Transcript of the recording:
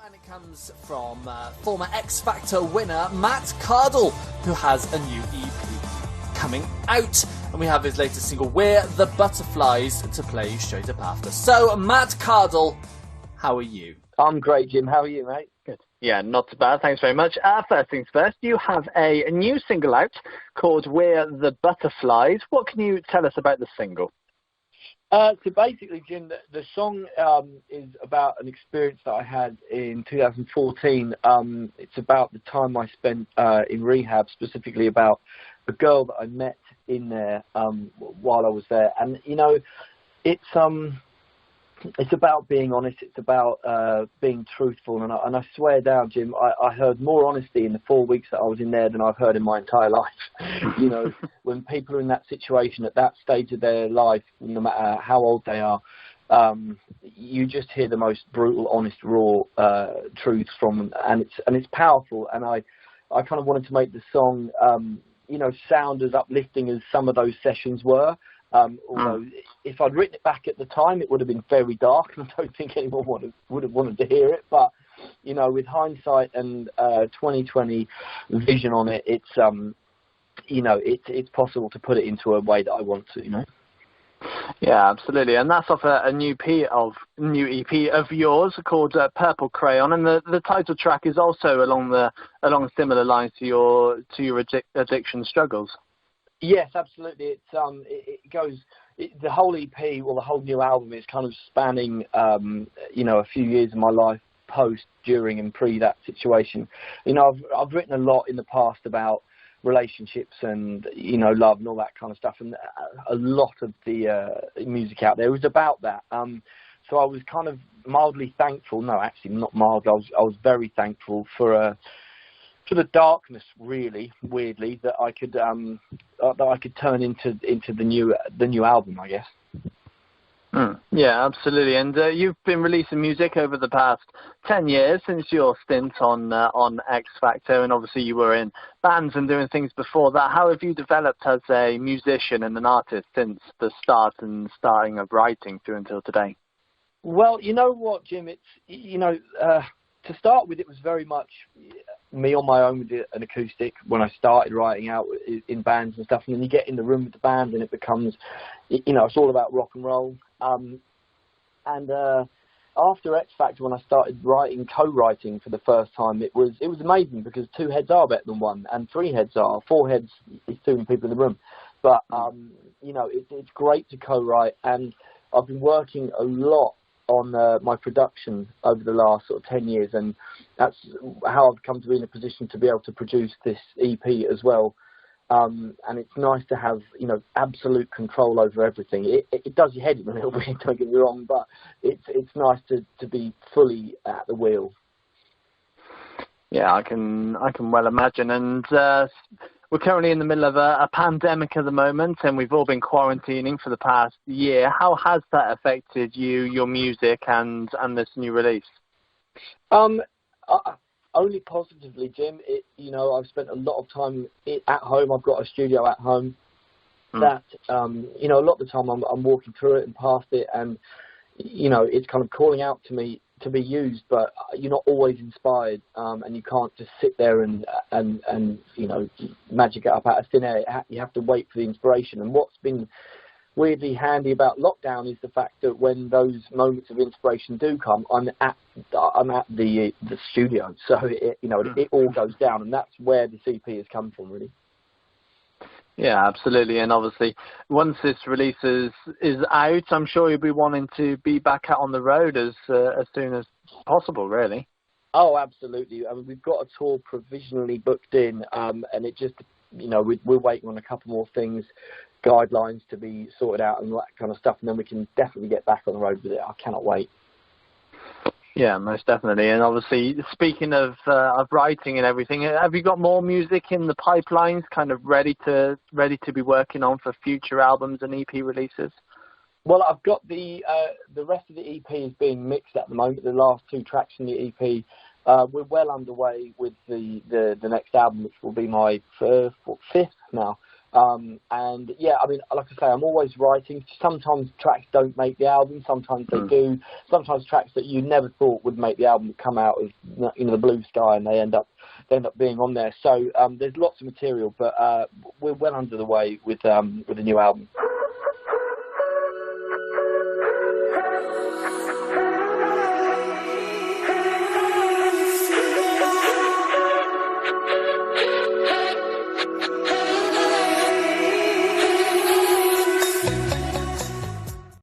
And it comes from former X Factor winner Matt Cardle, who has a new EP coming out. And we have his latest single, We're the Butterflies, to play straight up after. So, Matt Cardle, how are you? I'm great, Jim. How are you, mate? Good. Yeah, not too bad. Thanks very much. First things first, you have a new single out called We're the Butterflies. What can you tell us about the single? So basically, Jim, the song is about an experience that I had in 2014. It's about the time I spent in rehab, specifically about a girl that I met in there while I was there. And, you know, it's about being honest. It's about being truthful. And I swear down, Jim, I heard more honesty in the 4 weeks that I was in there than I've heard in my entire life. You know, when people are in that situation at that stage of their life, no matter how old they are, you just hear the most brutal, honest, raw truths from them, and it's powerful. And I kind of wanted to make the song, you know, sound as uplifting as some of those sessions were. Although if I'd written it back at the time, it would have been very dark, and I don't think anyone would have wanted to hear it. But you know, with hindsight and 2020 vision on it, it's you know, it's possible to put it into a way that I want to. You know. Yeah, absolutely, and that's off a new EP of yours called Purple Crayon, and the title track is also along similar lines to your addiction struggles. Yes, absolutely. It goes. The whole EP, well, the whole new album is kind of spanning, you know, a few years of my life, post, during, and pre that situation. You know, I've written a lot in the past about relationships and, you know, love and all that kind of stuff, and a lot of the music out there was about that. So I was kind of mildly thankful. No, actually, not mild. I was very thankful for the darkness, really, weirdly, that I could turn into the new album, I guess. Yeah, absolutely. And you've been releasing music over the past 10 years since your stint on X Factor, and obviously you were in bands and doing things before that. How have you developed as a musician and an artist since the starting of writing through until today? Well, you know what, Jim? It's, you know, to start with, it was very much me on my own with an acoustic when I started writing out in bands and stuff. And then you get in the room with the band and it becomes, you know, it's all about rock and roll. And after X Factor, when I started co-writing for the first time, it was amazing, because two heads are better than one, and three heads are. Four heads is too many people in the room. But, you know, it's great to co-write, and I've been working a lot on my production over the last sort of 10 years, and that's how I've come to be in a position to be able to produce this EP as well. And it's nice to have, you know, absolute control over everything. It does your head in a little bit, don't get me wrong, but it's nice to be fully at the wheel. Yeah, I can well imagine. And we're currently in the middle of a pandemic at the moment, and we've all been quarantining for the past year. How has that affected you, your music, and this new release? Only positively, Jim. You know, I've spent a lot of time at home. I've got a studio at home that, you know, a lot of the time I'm walking through it and past it, and, you know, it's kind of calling out to me to be used, but you're not always inspired, and you can't just sit there and you know, magic it up out of thin air. You have to wait for the inspiration. And what's been weirdly handy about lockdown is the fact that when those moments of inspiration do come, I'm at the studio, so it all goes down, and that's where the EP has come from, really. Yeah, absolutely. And obviously, once this release is out, I'm sure you'll be wanting to be back out on the road as soon as possible, really. Oh, absolutely. I mean, we've got a tour provisionally booked in, and it just, you know, we're waiting on a couple more things, guidelines to be sorted out and that kind of stuff, and then we can definitely get back on the road with it. I cannot wait. Yeah, most definitely. And obviously, speaking of writing and everything, have you got more music in the pipelines, kind of ready to be working on for future albums and EP releases? Well, I've got the rest of the EP is being mixed at the moment. The last two tracks in the EP, we're well underway with the next album, which will be my fifth now. And yeah, I mean, like I say, I'm always writing. Sometimes tracks don't make the album, sometimes they do. Sometimes tracks that you never thought would make the album come out of the blue sky, and they end up being on there. So there's lots of material, but we're well under the way with the new album.